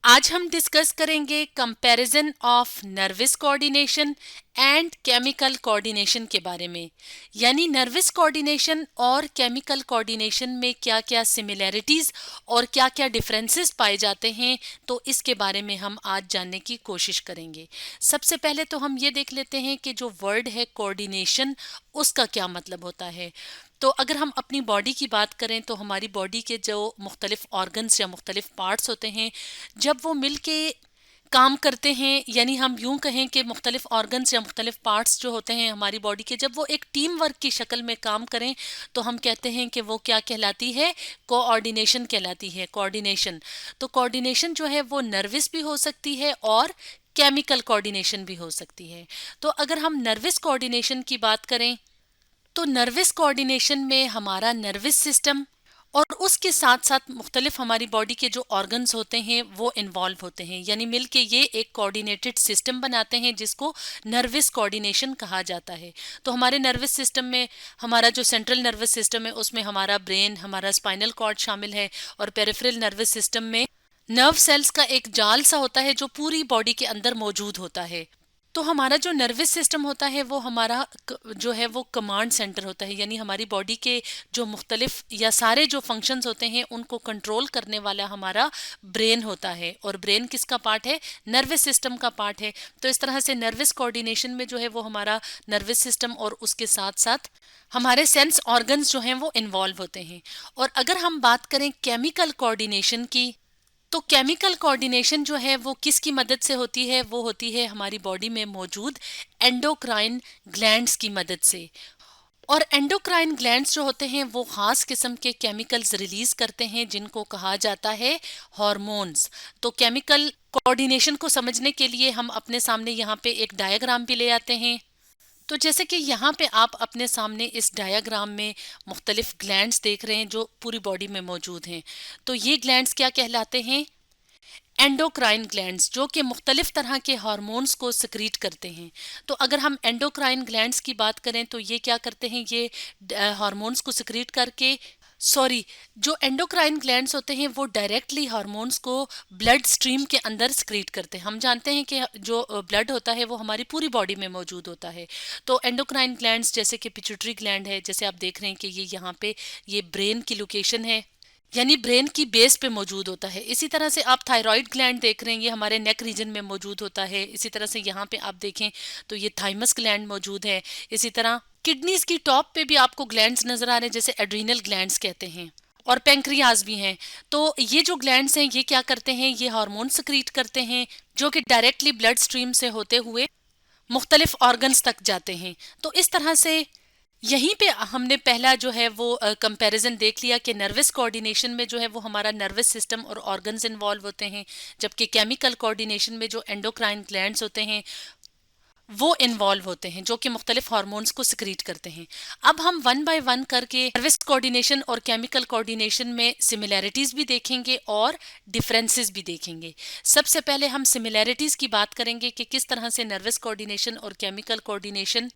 आज हम डिस्कस करेंगे comparison of nervous coordination and chemical coordination के बारे में। यानी नर्वस कोऑर्डिनेशन और केमिकल कोऑर्डिनेशन में क्या क्या सिमिलैरिटीज और क्या क्या डिफरेंसेस पाए जाते हैं, तो इसके बारे में हम आज जानने की कोशिश करेंगे। सबसे पहले तो हम ये देख लेते हैं कि जो वर्ड है कोऑर्डिनेशन, उसका क्या मतलब होता है। तो अगर हम अपनी बॉडी की बात करें तो हमारी बॉडी के जो मुख्तलिफ ऑर्गन्स या मुख्तलिफ पार्ट्स होते हैं, जब वो मिल के काम करते हैं, यानी हम यूं कहें कि मुख्तलिफ ऑर्गन्स या मुख्तलिफ पार्ट्स जो होते हैं हमारी बॉडी के, जब वो एक टीम वर्क की शक्ल में काम करें तो हम कहते हैं कि वो क्या कहलाती है, कोऑर्डिनेशन कहलाती है। कोऑर्डिनेशन, तो कोऑर्डिनेशन जो है वो नर्वस भी हो सकती है और केमिकल कोऑर्डिनेशन भी हो सकती है। तो अगर हम नर्वस कोऑर्डिनेशन की बात करें तो नर्वस कोऑर्डिनेशन में हमारा नर्वस सिस्टम और उसके साथ साथ मुख्तलिफ हमारी बॉडी के जो ऑर्गन्स होते हैं वो इन्वॉल्व होते हैं, यानी मिलके ये एक कोऑर्डिनेटेड सिस्टम बनाते हैं जिसको नर्वस कोऑर्डिनेशन कहा जाता है। तो हमारे नर्वस सिस्टम में हमारा जो सेंट्रल नर्वस सिस्टम है उसमें हमारा ब्रेन, हमारा स्पाइनल कॉर्ड शामिल है, और पेरिफेरल नर्वस सिस्टम में नर्व सेल्स का एक जाल सा होता है जो पूरी बॉडी के अंदर मौजूद होता है। तो हमारा जो नर्वस सिस्टम होता है वो हमारा जो है वो कमांड सेंटर होता है, यानी हमारी बॉडी के जो मुख्तलिफ या सारे जो फंक्शंस होते हैं उनको कंट्रोल करने वाला हमारा ब्रेन होता है। और ब्रेन किसका पार्ट है, नर्वस सिस्टम का पार्ट है। तो इस तरह से नर्वस कोऑर्डिनेशन में जो है वो हमारा नर्वस सिस्टम और उसके साथ साथ हमारे सेंस ऑर्गन्स जो हैं वो इन्वॉल्व होते हैं। और अगर हम बात करें केमिकल कोऑर्डिनेशन की, तो केमिकल कोऑर्डिनेशन जो है वो किसकी मदद से होती है, वो होती है हमारी बॉडी में मौजूद एंडोक्राइन ग्लैंड्स की मदद से। और एंडोक्राइन ग्लैंड्स जो होते हैं वो खास किस्म के केमिकल्स रिलीज करते हैं जिनको कहा जाता है हार्मोन्स। तो केमिकल कोऑर्डिनेशन को समझने के लिए हम अपने सामने यहाँ पे एक डायग्राम भी ले आते हैं। तो जैसे कि यहाँ पे आप अपने सामने इस डायग्राम में मुख्तलिफ ग्लैंड्स देख रहे हैं जो पूरी बॉडी में मौजूद हैं। तो ये ग्लैंड्स क्या कहलाते हैं, एंडोक्राइन ग्लैंड्स, जो कि मुख्तलिफ तरह के हार्मोन्स को सिक्रीट करते हैं। तो अगर हम एंडोक्राइन ग्लैंड्स की बात करें तो ये क्या करते हैं, ये हार्मोन्स को सिक्रीट करके, सॉरी, जो एंडोक्राइन ग्लैंड्स होते हैं वो डायरेक्टली हार्मोन्स को ब्लड स्ट्रीम के अंदर सिक्रीट करते हैं। हम जानते हैं कि जो ब्लड होता है वो हमारी पूरी बॉडी में मौजूद होता है। तो एंडोक्राइन ग्लैंड्स जैसे कि पिट्यूटरी ग्लैंड है, जैसे आप देख रहे हैं कि ये यहाँ पे ये ब्रेन की लोकेशन है, यानी ब्रेन की बेस पे मौजूद होता है। इसी तरह से आप थायराइड ग्लैंड देख रहे हैं, ये हमारे नेक रीजन में मौजूद होता है। इसी तरह से यहाँ पे आप देखें तो ये थाइमस ग्लैंड मौजूद है। इसी तरह किडनीज की टॉप पे भी आपको ग्लैंड्स नजर आ रहे हैं, जैसे एड्रीनल ग्लैंड्स कहते हैं, और पेंक्रियाज भी हैं। तो ये जो ग्लैंड्स हैं ये क्या करते हैं, ये हार्मोन सिक्रीट करते हैं जो कि डायरेक्टली ब्लड स्ट्रीम से होते हुए मुख्तलिफ ऑर्गन्स तक जाते हैं। तो इस तरह से यहीं पे हमने पहला जो है वो कंपैरिजन देख लिया कि नर्वस कोऑर्डिनेशन में जो है वो हमारा नर्वस सिस्टम और ऑर्गन्स इन्वॉल्व होते हैं, जबकि केमिकल कोऑर्डिनेशन में जो एंडोक्राइन ग्लैंड्स होते हैं वो इन्वॉल्व होते हैं, जो कि मुख्तलिफ हार्मोन्स को सिक्रीट करते हैं। अब हम वन बाय वन करके नर्वस कोऑर्डिनेशन और केमिकल कोऑर्डिनेशन में सिमिलैरिटीज भी देखेंगे और डिफरेंसेस भी देखेंगे। सबसे पहले हम सिमिलैरिटीज की बात करेंगे कि किस तरह से नर्वस कोऑर्डिनेशन और केमिकल कोऑर्डिनेशन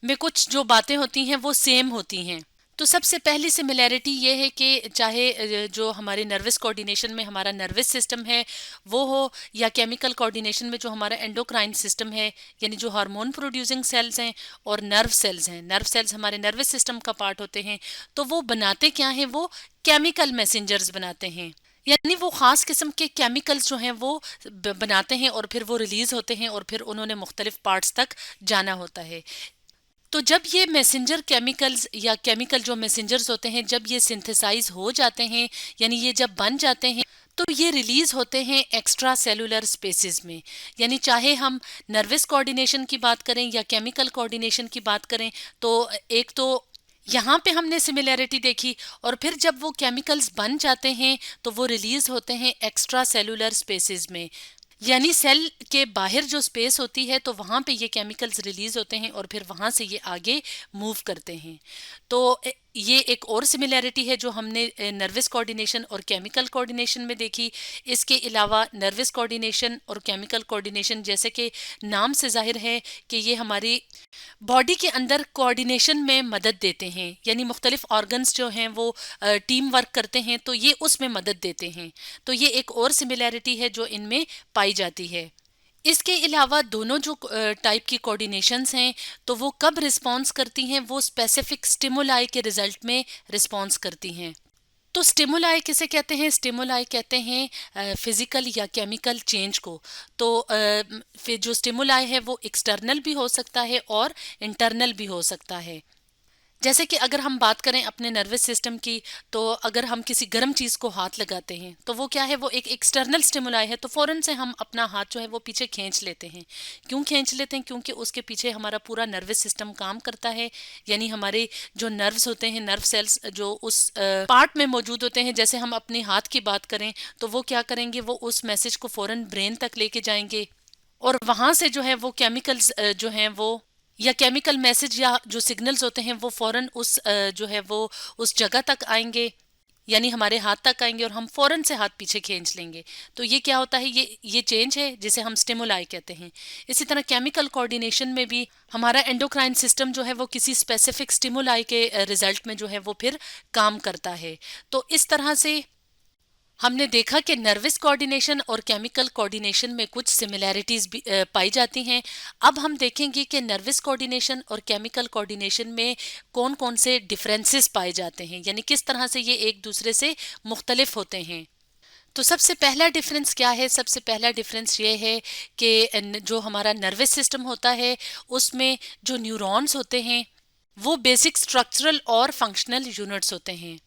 में कुछ जो बातें होती हैं वो सेम होती हैं। तो सबसे पहली सिमिलैरिटी ये है कि चाहे जो हमारे नर्वस कोऑर्डिनेशन में हमारा नर्वस सिस्टम है वो हो, या केमिकल कोऑर्डिनेशन में जो हमारा एंडोक्राइन सिस्टम है, यानी जो हार्मोन प्रोड्यूसिंग सेल्स हैं और नर्व सेल्स हैं। नर्व सेल्स हमारे नर्वस सिस्टम का पार्ट होते हैं। तो वो बनाते क्या हैं, वो केमिकल मैसेंजर्स बनाते हैं, यानी वो खास किस्म के केमिकल्स जो हैं वो बनाते हैं और फिर वो रिलीज होते हैं और फिर उन्होंने मुख्तलिफ पार्ट्स तक जाना होता है। तो जब ये मैसेंजर केमिकल्स या केमिकल जो मैसेंजर्स होते हैं जब ये सिंथेसाइज हो जाते हैं, यानी ये जब बन जाते हैं, तो ये रिलीज होते हैं एक्स्ट्रा सेलुलर स्पेसेस में। यानी चाहे हम नर्वस कोऑर्डिनेशन की बात करें या केमिकल कोऑर्डिनेशन की बात करें, तो एक तो यहाँ पे हमने सिमिलैरिटी देखी, और फिर जब वो केमिकल्स बन जाते हैं तो वो रिलीज होते हैं एक्स्ट्रा सेलुलर स्पेसेस में, यानी सेल के बाहर जो स्पेस होती है तो वहाँ पे ये केमिकल्स रिलीज होते हैं और फिर वहाँ से ये आगे मूव करते हैं। तो ये एक और सिमिलैरिटी है जो हमने नर्वस कोऑर्डिनेशन और केमिकल कोऑर्डिनेशन में देखी। इसके अलावा नर्वस कोऑर्डिनेशन और केमिकल कोऑर्डिनेशन, जैसे कि नाम से जाहिर है कि ये हमारी बॉडी के अंदर कोऑर्डिनेशन में मदद देते हैं, यानी मुख्तलिफ ऑर्गन्स जो हैं वो टीम वर्क करते हैं, तो ये उसमें मदद देते हैं। तो ये एक और सिमिलैरिटी है जो इनमें पाई जाती है। इसके अलावा दोनों जो टाइप की कोऑर्डिनेशंस हैं, तो वो कब रिस्पॉन्स करती हैं, वो स्पेसिफिक स्टिमुलाई के रिजल्ट में रिस्पॉन्स करती हैं। तो स्टिमुलाई किसे कहते हैं? स्टिमुलाई कहते हैं फिजिकल या केमिकल चेंज को। तो फिर जो स्टिमुलाई है वो एक्सटर्नल भी हो सकता है और इंटरनल भी हो सकता है। जैसे कि अगर हम बात करें अपने नर्वस सिस्टम की, तो अगर हम किसी गर्म चीज़ को हाथ लगाते हैं तो वो क्या है, वो एक एक्सटर्नल स्टिमुलाई है, तो फ़ौरन से हम अपना हाथ जो है वो पीछे खींच लेते हैं। क्यों खींच लेते हैं? क्योंकि उसके पीछे हमारा पूरा नर्वस सिस्टम काम करता है, यानी हमारे जो नर्व्स होते हैं, नर्व सेल्स जो उस पार्ट में मौजूद होते हैं। जैसे हम अपने हाथ की बात करें तो वो क्या करेंगे, वो उस मैसेज को फ़ौरन ब्रेन तक लेके जाएंगे और वहाँ से जो है वो केमिकल्स जो हैं वो, या केमिकल मैसेज या जो सिग्नल्स होते हैं वो फौरन उस जो है वो उस जगह तक आएंगे, यानी हमारे हाथ तक आएंगे और हम फौरन से हाथ पीछे खींच लेंगे। तो ये क्या होता है, ये चेंज है जिसे हम स्टिमुलाई कहते हैं। इसी तरह केमिकल कोऑर्डिनेशन में भी हमारा एंडोक्राइन सिस्टम जो है वो किसी स्पेसिफिक स्टिमुलाई के रिजल्ट में जो है वो फिर काम करता है। तो इस तरह से हमने देखा कि नर्वस कोऑर्डिनेशन और केमिकल कोऑर्डिनेशन में कुछ सिमिलैरिटीज भी पाई जाती हैं। अब हम देखेंगे कि नर्वस कोऑर्डिनेशन और केमिकल कोऑर्डिनेशन में कौन कौन से डिफरेंसेस पाए जाते हैं, यानी किस तरह से ये एक दूसरे से मुख्तलिफ होते हैं। तो सबसे पहला डिफरेंस क्या है? सबसे पहला डिफरेंस ये है कि जो हमारा नर्वस सिस्टम होता है उसमें जो न्यूरॉन्स होते हैं वो बेसिक स्ट्रक्चरल और फंक्शनल यूनिट्स होते हैं।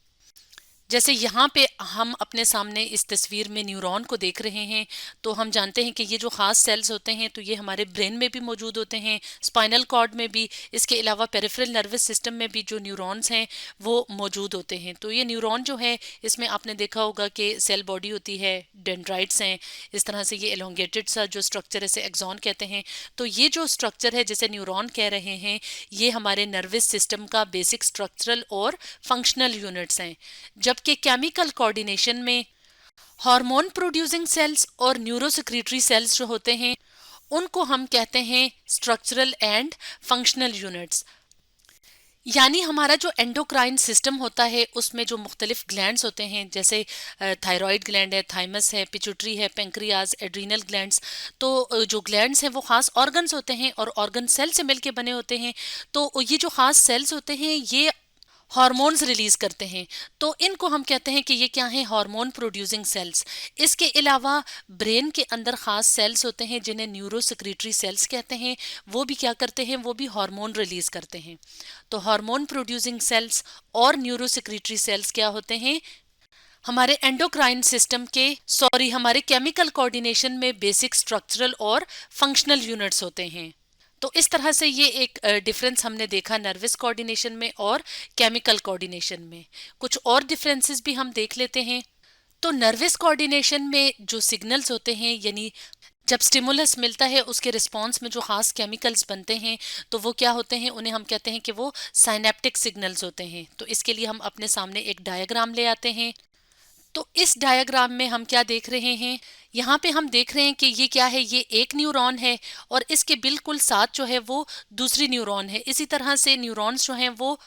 जैसे यहाँ पे हम अपने सामने इस तस्वीर में न्यूरॉन को देख रहे हैं, तो हम जानते हैं कि ये जो ख़ास सेल्स होते हैं तो ये हमारे ब्रेन में भी मौजूद होते हैं, स्पाइनल कॉर्ड में भी। इसके अलावा पेरिफेरल नर्वस सिस्टम में भी जो न्यूरॉन्स हैं वो मौजूद होते हैं। तो ये न्यूरॉन जो है, इसमें आपने देखा होगा कि सेल बॉडी होती है, डेंड्राइट्स हैं, इस तरह से ये एलोंगेटेड सा जो स्ट्रक्चर है इसे एक्सॉन कहते हैं। तो ये जो स्ट्रक्चर है जिसे न्यूरॉन कह रहे हैं, ये हमारे नर्वस सिस्टम का बेसिक स्ट्रक्चरल और फंक्शनल यूनिट्स हैं। जबकि केमिकल कोऑर्डिनेशन में हार्मोन प्रोड्यूसिंग सेल्स और न्यूरोसेक्रेटरी सेल्स जो होते हैं उनको हम कहते हैं स्ट्रक्चरल एंड फंक्शनल यूनिट्स। यानी हमारा जो एंडोक्राइन सिस्टम होता है उसमें जो मुख्तलिफ ग्लैंड्स होते हैं, जैसे थायराइड ग्लैंड है, थाइमस है, पिट्यूटरी है, पेंक्रियाज, एड्रीनल ग्लैंड्स। तो जो ग्लैंड्स हैं वो ख़ास ऑर्गन्स होते हैं और ऑर्गन सेल से मिलके बने होते हैं। तो ये जो ख़ास सेल्स होते हैं ये हार्मोन्स रिलीज करते हैं, तो इनको हम कहते हैं कि ये क्या है, हार्मोन प्रोड्यूसिंग सेल्स। इसके अलावा ब्रेन के अंदर खास सेल्स होते हैं जिन्हें न्यूरोसेक्रेटरी सेल्स कहते हैं। वो भी क्या करते हैं, वो भी हार्मोन रिलीज करते हैं। तो हार्मोन प्रोड्यूसिंग सेल्स और न्यूरोसेक्रेटरी सेल्स क्या होते हैं, हमारे एंडोक्राइन सिस्टम के, हमारे केमिकल कोऑर्डिनेशन में बेसिक स्ट्रक्चरल और फंक्शनल यूनिट्स होते हैं। तो इस तरह से ये एक डिफरेंस हमने देखा नर्वस कोऑर्डिनेशन में और केमिकल कोऑर्डिनेशन में। कुछ और डिफरेंसेस भी हम देख लेते हैं। तो नर्वस कोऑर्डिनेशन में जो सिग्नल्स होते हैं, यानी जब स्टिमुलस मिलता है उसके रिस्पॉन्स में जो खास केमिकल्स बनते हैं, तो वो क्या होते हैं, उन्हें हम कहते हैं कि वो साइनेप्टिक सिग्नल्स होते हैं। तो इसके लिए हम अपने सामने एक डायग्राम ले आते हैं। तो इस डायग्राम में हम क्या देख रहे हैं, यहाँ पे हम देख रहे हैं कि ये क्या है, ये एक न्यूरॉन है और इसके बिल्कुल साथ जो है वो दूसरी न्यूरॉन है। इसी तरह से न्यूरॉन्स जो हैं वो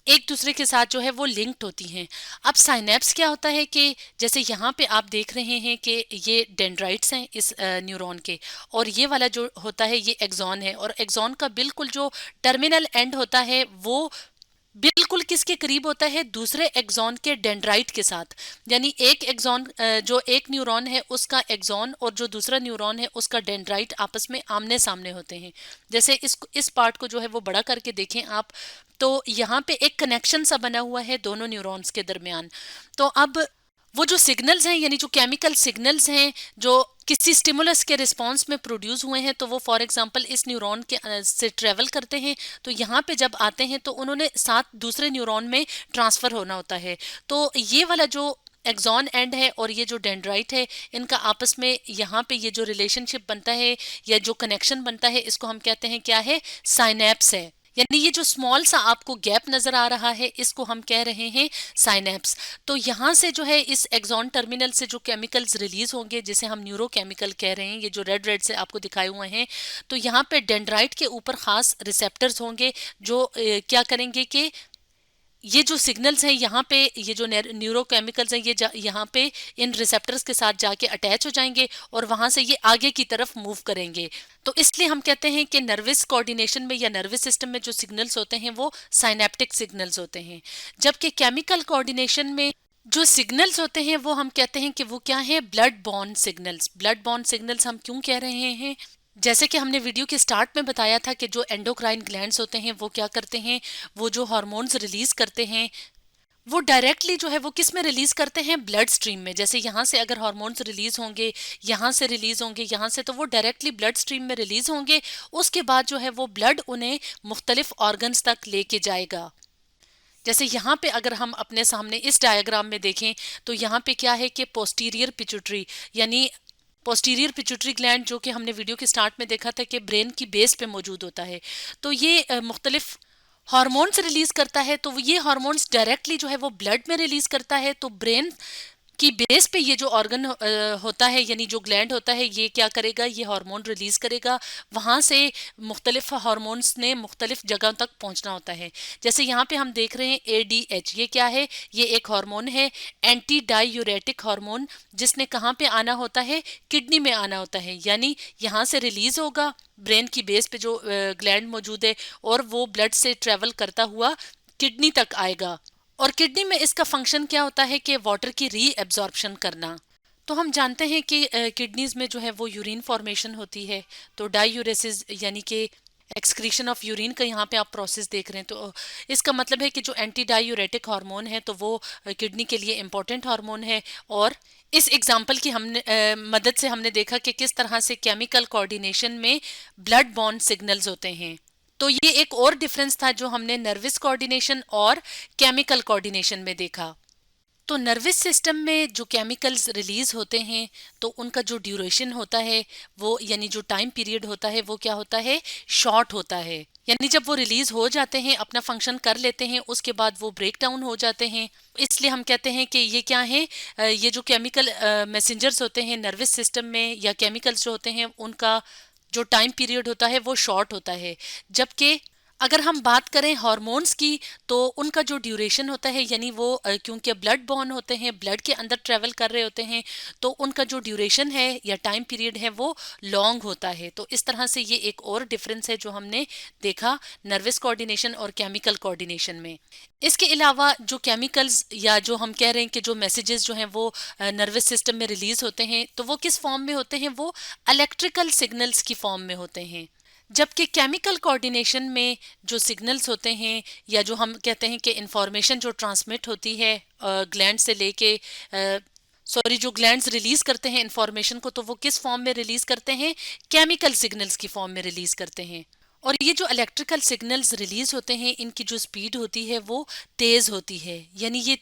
एक दूसरे के साथ जो है वो लिंक्ड होती हैं। अब साइनेप्स क्या होता है कि जैसे यहाँ पे आप देख रहे हैं कि ये डेंड्राइट्स हैं इस न्यूरॉन के, और ये वाला जो होता है ये एक्सॉन है, और एक्सॉन का बिल्कुल जो टर्मिनल एंड होता है वो बिल्कुल किसके करीब होता है, दूसरे एक्सॉन के डेंड्राइट के साथ। यानी एक एक्सॉन जो एक न्यूरॉन है उसका एक्सॉन और जो दूसरा न्यूरॉन है उसका डेंड्राइट आपस में आमने सामने होते हैं। जैसे इस पार्ट को जो है वो बड़ा करके देखें आप, तो यहाँ पे एक कनेक्शन सा बना हुआ है दोनों न्यूरॉन्स के दरमियान। तो अब वो जो सिग्नल्स हैं, यानी जो केमिकल सिग्नल्स हैं जो किसी स्टिमुलस के रिस्पांस में प्रोड्यूस हुए हैं, तो वो फॉर एग्जांपल इस न्यूरॉन के से ट्रेवल करते हैं, तो यहाँ पे जब आते हैं तो उन्होंने साथ दूसरे न्यूरॉन में ट्रांसफर होना होता है। तो ये वाला जो एक्सॉन एंड है और ये जो डेंड्राइट है, इनका आपस में यहाँ पे ये जो रिलेशनशिप बनता है या जो कनेक्शन बनता है, इसको हम कहते हैं क्या है, साइनेप्स है। यानी ये जो स्मॉल सा आपको गैप नजर आ रहा है इसको हम कह रहे हैं साइनेप्स। तो यहाँ से जो है इस एक्सॉन टर्मिनल से जो केमिकल्स रिलीज होंगे जिसे हम न्यूरोकेमिकल कह रहे हैं, ये जो रेड रेड से आपको दिखाए हुए हैं, तो यहाँ पे डेंड्राइट के ऊपर खास रिसेप्टर्स होंगे जो क्या करेंगे कि ये जो सिग्नल्स हैं यहाँ पे, ये जो न्यूरोकेमिकल्स हैं, ये यहाँ पे इन रिसेप्टर्स के साथ जाके अटैच हो जाएंगे और वहां से ये आगे की तरफ मूव करेंगे। तो इसलिए हम कहते हैं कि नर्वस कोऑर्डिनेशन में या नर्वस सिस्टम में जो सिग्नल्स होते हैं वो साइनेप्टिक सिग्नल्स होते हैं, जबकि केमिकल कोऑर्डिनेशन में जो सिग्नल्स होते हैं वो हम कहते हैं कि वो क्या है, blood born signals. Blood born signals हम क्यों कह रहे हैं, जैसे कि हमने वीडियो के स्टार्ट में बताया था कि जो एंडोक्राइन ग्लैंड्स होते हैं वो क्या करते हैं, वो जो हार्मोन्स रिलीज करते हैं वो डायरेक्टली जो है वो किस में रिलीज करते हैं, ब्लड स्ट्रीम में। जैसे यहाँ से अगर हार्मोन्स रिलीज होंगे, यहाँ से रिलीज होंगे, यहाँ से, तो वो डायरेक्टली ब्लड स्ट्रीम में रिलीज होंगे। उसके बाद जो है वो ब्लड उन्हें मुख्तलिफ ऑर्गन्स तक लेके जाएगा। जैसे यहाँ पे अगर हम अपने सामने इस डायग्राम में देखें तो यहाँ पे क्या है कि पोस्टीरियर पिट्यूटरी, यानी पोस्टीरियर पिट्यूटरी ग्लैंड जो कि हमने वीडियो के स्टार्ट में देखा था कि ब्रेन की बेस पे मौजूद होता है, तो ये मुख्तलिफ हार्मोन्स रिलीज करता है। तो ये हार्मोन्स डायरेक्टली जो है वो ब्लड में रिलीज करता है। तो ब्रेन की बेस पे ये जो ऑर्गन होता है, यानी जो ग्लैंड होता है, ये क्या करेगा, ये हार्मोन रिलीज करेगा। वहां से मुख्तलिफ हार्मोन्स ने मुख्तलिफ जगह तक पहुंचना होता है। जैसे यहाँ पे हम देख रहे हैं ADH, ये क्या है, ये एक हार्मोन है, एंटी डायूरेटिक हार्मोन, जिसने कहाँ पे आना होता है, किडनी में आना होता है। यानी यहाँ से रिलीज होगा ब्रेन की बेस पे जो ग्लैंड मौजूद है, और वो ब्लड से ट्रेवल करता हुआ किडनी तक आएगा। और किडनी में इसका फंक्शन क्या होता है कि वाटर की री एब्जॉर्प्शन करना। तो हम जानते हैं कि किडनीज में जो है वो यूरिन फॉर्मेशन होती है, तो डायूरेसिस यानी कि एक्सक्रीशन ऑफ यूरिन का यहाँ पे आप प्रोसेस देख रहे हैं। तो इसका मतलब है कि जो एंटी डायूरेटिक हार्मोन है तो वो किडनी के लिए इम्पोर्टेंट हार्मोन है। और इस एग्जाम्पल की हमने मदद से हमने देखा कि किस तरह से केमिकल कोऑर्डिनेशन में ब्लड बॉर्न सिग्नल्स होते हैं। तो ये एक और डिफरेंस था जो हमने नर्वस कोऑर्डिनेशन और केमिकल कोऑर्डिनेशन में देखा। तो नर्वस सिस्टम में जो केमिकल्स रिलीज होते हैं तो उनका जो ड्यूरेशन होता है वो, यानी जो टाइम पीरियड होता है वो क्या होता है, शॉर्ट होता है। यानी जब वो रिलीज हो जाते हैं, अपना फंक्शन कर लेते हैं, उसके बाद वो ब्रेक डाउन हो जाते हैं। इसलिए हम कहते हैं कि ये क्या है, ये जो केमिकल मैसेंजर्स होते हैं नर्वस सिस्टम में, या केमिकल्स जो होते हैं, उनका जो टाइम पीरियड होता है वो शॉर्ट होता है। जबकि अगर हम बात करें हार्मोन्स की तो उनका जो ड्यूरेशन होता है, यानी वो क्योंकि ब्लड बॉर्न होते हैं, ब्लड के अंदर ट्रेवल कर रहे होते हैं, तो उनका जो ड्यूरेशन है या टाइम पीरियड है वो लॉन्ग होता है। तो इस तरह से ये एक और डिफरेंस है जो हमने देखा नर्वस कोऑर्डिनेशन और केमिकल कोऑर्डिनेशन में। इसके अलावा जो केमिकल्स या जो हम कह रहे हैं कि जो मैसेजेस जो हैं वो नर्वस सिस्टम में रिलीज होते हैं, तो वो किस फॉर्म में होते हैं, वो इलेक्ट्रिकल सिग्नल्स की फॉर्म में होते हैं। जबकि केमिकल कोऑर्डिनेशन में जो सिग्नल्स होते हैं, या जो हम कहते हैं कि इंफॉर्मेशन जो ट्रांसमिट होती है ग्लैंड से लेके, जो ग्लैंड्स रिलीज करते हैं इंफॉर्मेशन को, तो वो किस फॉर्म में रिलीज करते हैं, केमिकल सिग्नल्स की फॉर्म में रिलीज करते हैं। और ये जो इलेक्ट्रिकल सिग्नल्स रिलीज होते हैं, इनकी जो स्पीड होती है वो तेज होती है, यानी ये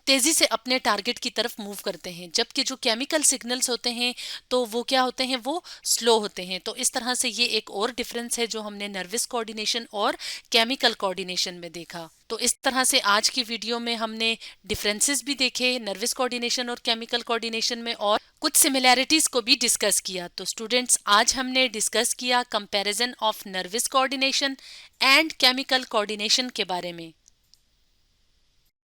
तेजी से अपने टारगेट की तरफ मूव करते हैं। जबकि जो केमिकल सिग्नल्स होते हैं तो वो क्या होते हैं, वो स्लो होते हैं। तो इस तरह से ये एक और डिफरेंस है जो हमने नर्वस कोऑर्डिनेशन और केमिकल कोऑर्डिनेशन में देखा। तो इस तरह से आज की वीडियो में हमने डिफरेंसेस भी देखे नर्वस कोऑर्डिनेशन और केमिकल कोऑर्डिनेशन में, और कुछ सिमिलैरिटीज को भी डिस्कस किया। तो स्टूडेंट्स, आज हमने डिस्कस किया comparison of nervous coordination and chemical coordination के बारे में।